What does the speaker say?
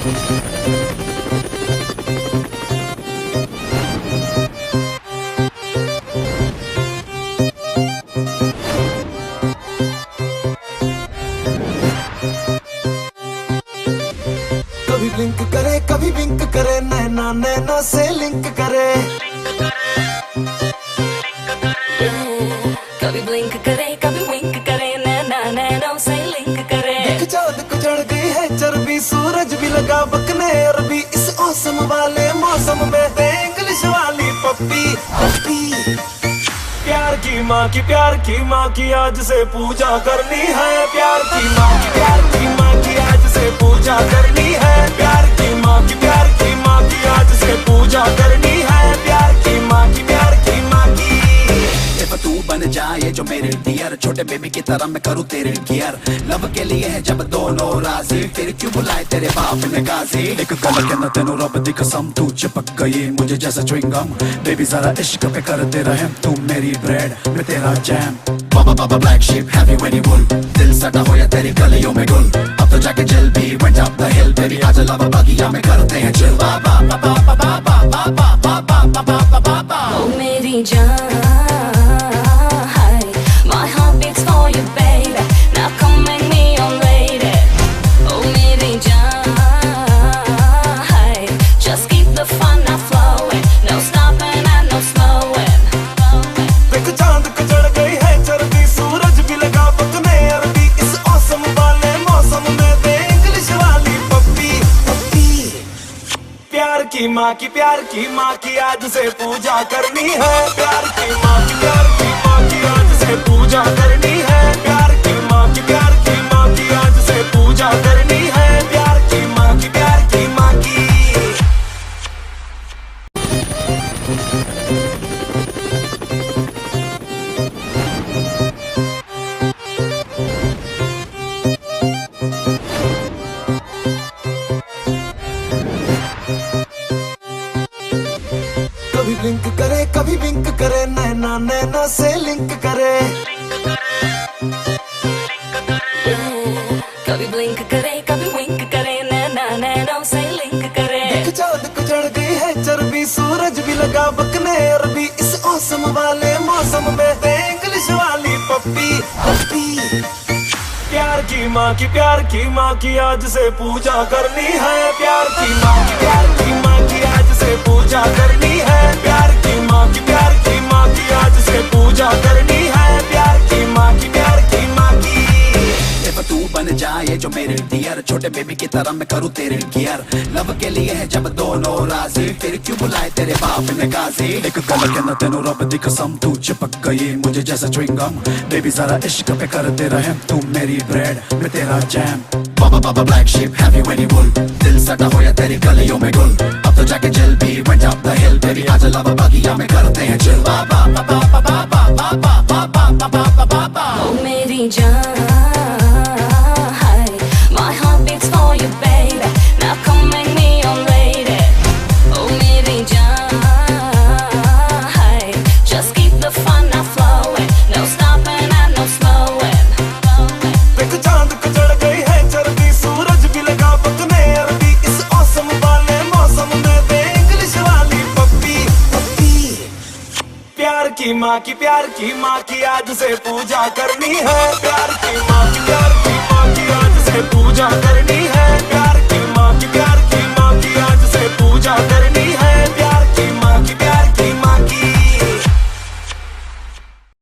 कभी ब्लिंक करे कभी विंक करे, नैना नैना से लिंक करे। कभी ब्लिंक करे कभी विंक करे, नैना नैना से लिंक करे। देख चाँद को चढ़ गई है चर्बी, सूरज भी लगा बकने अरबी। इस औसम वाले मौसम में दे इंग्लिश वाली पप्पी पप्पी। प्यार की माँ की आज से पूजा करनी है। प्यार की माँ की आज से पूजा करनी है। प्यार की माँ की आज से पूजा करनी है। प्यार की माँ की तू बन जाए जो मेरे डियर, छोटे बेबी की तरह मैं करूँ तेरे केयर। लव के लिए है जब दोनों राजी, फिर क्यों बुलाए तेरे बाप ने गाजी। एक गल कहना तेनू रब दी कसम, तू चिपक गई मुझे जैसा च्युइंगम। बेबी जरा इश्क पे कर दे रहम, तू मेरी ब्रेड मैं तेरा jam. Baba baa baa black sheep heavy when you bull, दिल सटा होया तेरी गलियों में गुल। अब तो जाके जल भी went up the hill, baby आज लव बगिया में करते हैं चिल। बाबा बाबा बाबा बाबा बाबा बाबा बाबा ओ मेरी जान, my heart beats for you baby, now come make me your lady. Oh मेरी जान, just keep the fun now flowing, no stopping and no slowing. देख चाँद को चढ़ गई है चर्बी, सूरज भी लगा बकने अरबी। इस औसम वाले मौसम में दे इंग्लिश वाली पप्पी पप्पी। प्यार की माँ की आज से पूजा करनी है। प्यार की माँ की आज से पूजा करनी है। प्यार की माँ की आज से पूजा करनी है। प्यार की माँ की कभी ब्लिंक करे कभी विंक करे, नैना नैना से लिंक करे। कभी ब्लिंक करे कभी विंक करे, नैना नैना से लिंक करे। देख चाँद को चढ़ गई है चर्बी, सूरज भी लगा बकने अरबी। इस औसम वाले मौसम में दे इंग्लिश वाली पप्पी पप्पी। प्यार की माँ की आज से पूजा करनी है। प्यार की माँ की आज से पूजा करनी है। प्यार की माँ की आज से पूजा करनी है। प्यार की माँ की तू बन जाए जो मेरे डियर, छोटे बेबी की तरह मैं करूँ तेरे केयर। लव के लिए है जब दोनों राजी, फिर क्यों बुलाए तेरे बाप ने गाजी। एक गल कहना तेनू रब दी कसम, तू चिपक गई मुझे जैसा च्युइंगम। बेबी जरा इश्क पे कर दे रहम, तू मेरी ब्रेड मैं तेरा jam. Baba baa baa black sheep heavy when you bull, दिल सटा होया तेरी गलियों में गुल। अब तो जाके जल भी went up the hill, baby आज लव बगिया में करते हैं चिल। बाबा बाबा बाबा बाबा बाबा बाबा बाबा ओ मेरी जान, my heart beats for you baby, now come make me your lady. Oh मेरी जान, just keep the fun now flowing, no stopping and no slowing. देख चाँद को चढ़ गई है चर्बी, सूरज भी लगा बकने अरबी। इस औसम वाले मौसम में दे इंग्लिश वाली पप्पी पप्पी। प्यार की माँ की आज से पूजा करनी है। प्यार की माँ की आज से पूजा करनी है। प्यार